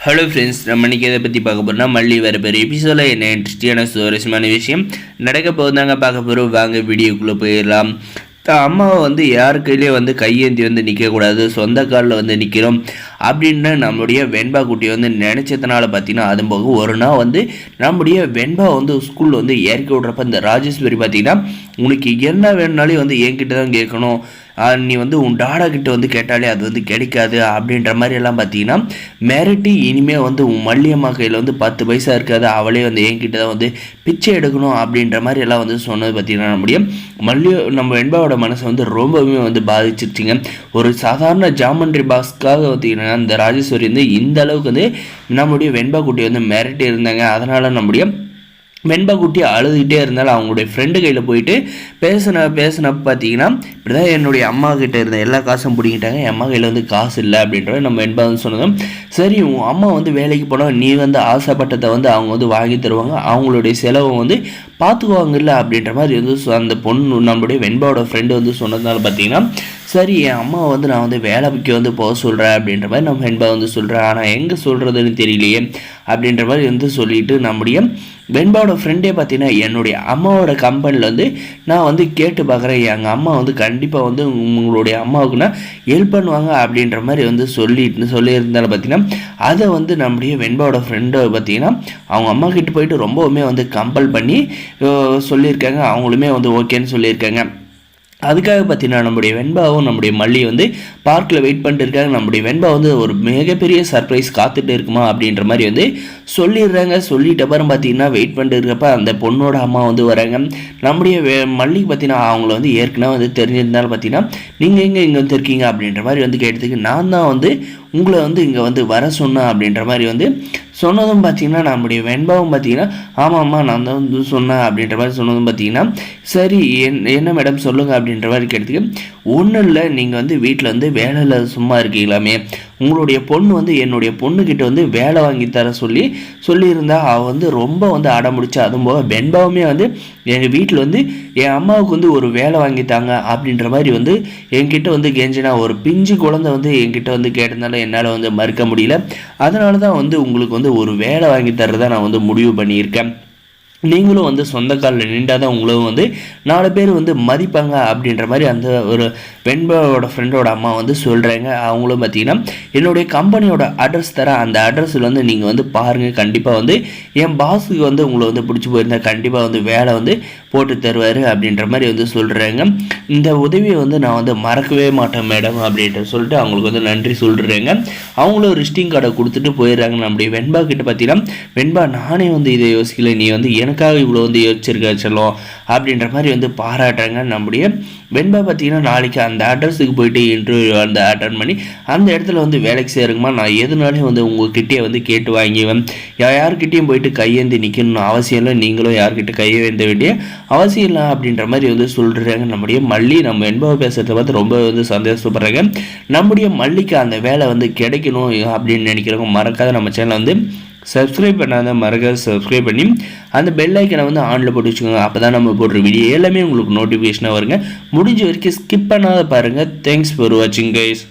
Hello friends, நம்ம இன்றைக்கி எதை பற்றி பார்க்க போகிறோம்னா மல்லி வர பெரிய எபிசோடில் என்ன இன்ட்ரெஸ்டிங்கான சுவாரஸ்யமான விஷயம் நடக்க போகுதாங்க பார்க்க போகிறோம். வாங்க வீடியோக்குள்ளே போயிடலாம். அம்மாவை யார் கையிலேயே கையேந்தி நிற்கக்கூடாது, சொந்த காலில் நிற்கிறோம் அப்படின்னு நம்மளுடைய வெண்பா குட்டியை நினச்சதுனால பார்த்தீங்கன்னா, அது போக ஒரு நாள் நம்முடைய வெண்பா ஸ்கூலில் இறக்கி விட்றப்ப இந்த ராஜேஸ்வரி பார்த்தீங்கன்னா, உனக்கு என்ன வேணுனாலும் என்கிட்ட தான் கேட்கணும், நீ உன் டாடா கிட்ட கேட்டாலே அது கிடைக்காது அப்படின்ற மாதிரி எல்லாம் பார்த்தீங்கன்னா மிரட்டி இனிமேல் உன் மல்லியம்மா கையில் 10 பைசா இருக்காது, அவளே என்கிட்ட தான் பிச்சை எடுக்கணும் அப்படின்ற மாதிரி எல்லாம் சொன்னது பார்த்தீங்கன்னா நம்ம வெண்பாவோட மனசை ரொம்பவுமே பாதிச்சிருச்சிங்க. ஒரு சாதாரண ஜாமண்ட்ரி பாக்ஸ்க்காக பார்த்தீங்கன்னா இந்த ராஜேஸ்வரி இந்த அளவுக்கு நம்முடைய வெண்பா குட்டி மிரட்டி இருந்தாங்க. அதனால் நம்முடைய வெண்பா குட்டி அழுதுகிட்டே இருந்தாலும் அவங்களுடைய ஃப்ரெண்டு கையில் போயிட்டு பேசினப்ப பார்த்தீங்கன்னா, இப்படி தான் என்னுடைய அம்மா கிட்டே இருந்த எல்லா காசும் பிடிங்கிட்டாங்க, என் அம்மா கையில் காசு இல்லை அப்படின்றத நம்ம வெண்பா சொன்னதும், சரி உன் அம்மா வேலைக்கு போனால் நீ ஆசைப்பட்டதை அவங்க வாங்கி தருவாங்க, அவங்களுடைய செலவை பார்த்துக்குவாங்கல்ல அப்படின்ற மாதிரி அந்த பொண்ணு நம்மளுடைய வெண்பாவோட ஃப்ரெண்டு சொன்னதுனால பார்த்தீங்கன்னா, சரி என் அம்மா நான் வேலைக்கு போக சொல்கிறேன் அப்படின்ற மாதிரி நம்ம வெண்பா சொல்கிறேன். ஆனால் எங்கே சொல்கிறதுன்னு தெரியலையே அப்படின்ற மாதிரி சொல்லிட்டு நம்முடைய வெண்பாவோட ஃப்ரெண்டே பார்த்தீங்கன்னா, என்னுடைய அம்மாவோட கம்பெனியில் நான் கேட்டு பார்க்குறேன், எங்கள் அம்மா கண்டிப்பாக உங்களுடைய அம்மாவுக்குன்னா ஹெல்ப் பண்ணுவாங்க அப்படின்ற மாதிரி சொல்லியிருந்தாலும் பார்த்தீங்கன்னா, அதை நம்முடைய வெண்பாவோட ஃப்ரெண்டை பார்த்தீங்கன்னா அவங்க அம்மா கிட்ட போயிட்டு ரொம்பவுமே கம்பல் பண்ணி சொல்லியிருக்காங்க. அவங்களுமே ஓகேன்னு சொல்லியிருக்காங்க. அதுக்காக பார்த்தீங்கன்னா நம்முடைய வெண்பாவும் நம்முடைய மல்லி பார்க்கில் வெயிட் பண்ணிட்டு இருக்காங்க. நம்முடைய வெண்பா ஒரு மிகப்பெரிய சர்ப்ரைஸ் காத்துட்டு இருக்குமா அப்படின்ற மாதிரி சொல்லிடுறாங்க. சொல்லிட்டு அப்புறம் பார்த்தீங்கன்னா வெயிட் பண்ணிட்டு இருக்கப்ப அந்த பொண்ணோட அம்மா வராங்க. நம்முடைய மல்லிக்கு பார்த்தீங்கன்னா அவங்கள ஏற்கனவே தெரிஞ்சிருந்தாலும் பார்த்தீங்கன்னா, நீங்கள் எங்கே இங்கே வந்துருக்கீங்க அப்படின்ற மாதிரி கேட்டதுக்கு, நான் தான் உங்களை இங்கே வர சொன்னேன் அப்படின்ற மாதிரி சொன்னதும் பார்த்தீங்கன்னா, நம்முடைய வெண்பாவும் பார்த்தீங்கன்னா, ஆமாம்மா நான் தான் சொன்னேன் அப்படின்ற மாதிரி சொன்னதும் பார்த்தீங்கன்னா, சரி என்ன மேடம் சொல்லுங்கள் அப்படின்ற மாதிரி கேட்டதுக்கு, ஒன்றும் இல்லை, நீங்கள் வீட்டில் வேலையில் சும்மா இருக்கீங்களாமே, உங்களுடைய பொண்ணு என்னுடைய பொண்ணுக்கிட்ட வேலை வாங்கி தர சொல்லியிருந்தா அவள் ரொம்ப அடம்பிடிச்சா. அதுவும் போக வெண்பாவுமே எங்கள் வீட்டில் என் அம்மாவுக்கு ஒரு வேலை வாங்கித்தாங்க அப்படின்ற மாதிரி என்கிட்ட கெஞ்சினா, ஒரு பிஞ்சு குழந்தை என்கிட்ட கேட்டதுனால என்னால் மறுக்க முடியல. அதனால தான் உங்களுக்கு ஒரு வேலை வாங்கி தர்றதா நான் முடிவு பண்ணியிருக்கேன். நீங்களும் சொந்த காலில் நின்றால் தான் உங்களும் 4 பேர் மதிப்பாங்க அப்படின்ற மாதிரி அந்த ஒரு வெண்பாவோட ஃப்ரெண்டோட அம்மா சொல்கிறாங்க. அவங்களும் பார்த்தீங்கன்னா, என்னுடைய கம்பெனியோட அட்ரஸ் தர, அந்த அட்ரஸில் நீங்கள் பாருங்கள், கண்டிப்பாக என் பாஸுக்கு உங்களை பிடிச்சி போயிருந்தால் கண்டிப்பாக வேலை போட்டு தருவார் அப்படின்ற மாதிரி சொல்கிறாங்க. இந்த உதவியை நான் மறக்கவே மாட்டேன் மேடம் அப்படின்ற சொல்லிட்டு அவங்களுக்கு நன்றி சொல்கிறேங்க. அவங்களும் ரிஸ்டிங் கார்டை கொடுத்துட்டு போயிடுறாங்க. நம்முடைய வெண்பா கிட்ட பார்த்தீங்கன்னா, வெண்பா நானே இதை யோசிக்கல, நீ எனக்காக இவ்வளோ யோசிச்சிருக்க செல்லும் அப்படின்ற மாதிரி பாராட்டுறாங்க. நம்முடைய வெண்பா பார்த்தீங்கன்னா, நாளைக்கு அந்த அட்ரஸுக்கு போயிட்டு இன்டர்வியூ அட்டன் பண்ணி அந்த இடத்துல வேலைக்கு சேருங்கம்மா, நான் எதுனாலையும் உங்ககிட்டயே கேட்டு வாங்கிவேன், யாருக்கிட்டையும் போயிட்டு கையேந்தி நிற்கணும்னு அவசியம் இல்லை, நீங்களும் யார்கிட்ட கையை வேந்த வேண்டிய அவசியம் இல்லை அப்படின்ற மாதிரி சொல்கிறாங்க. நம்முடைய மல்லி நம்ம வெண்பாவை பேசுகிறத பார்த்து ரொம்ப சந்தோஷப்படுறாங்க. நம்முடைய மல்லிக்கு அந்த வேலை கிடைக்கணும் அப்படின்னு நினைக்கிறவங்க மறக்காத நம்ம சேனலை சப்ஸ்கிரைப் பண்ணாத மறக்காத சப்ஸ்கிரைப் பண்ணி அந்த பெல் ஐக்கனை ஆனில் போட்டு வச்சுக்கோங்க. அப்போ தான் நம்ம போடுற வீடியோ எல்லாமே உங்களுக்கு நோட்டிஃபிகேஷனாக வருங்க. முடிஞ்ச வரைக்கும் ஸ்கிப் பண்ணாத பாருங்கள். தேங்க்ஸ் ஃபார் வாட்சிங் கைஸ்.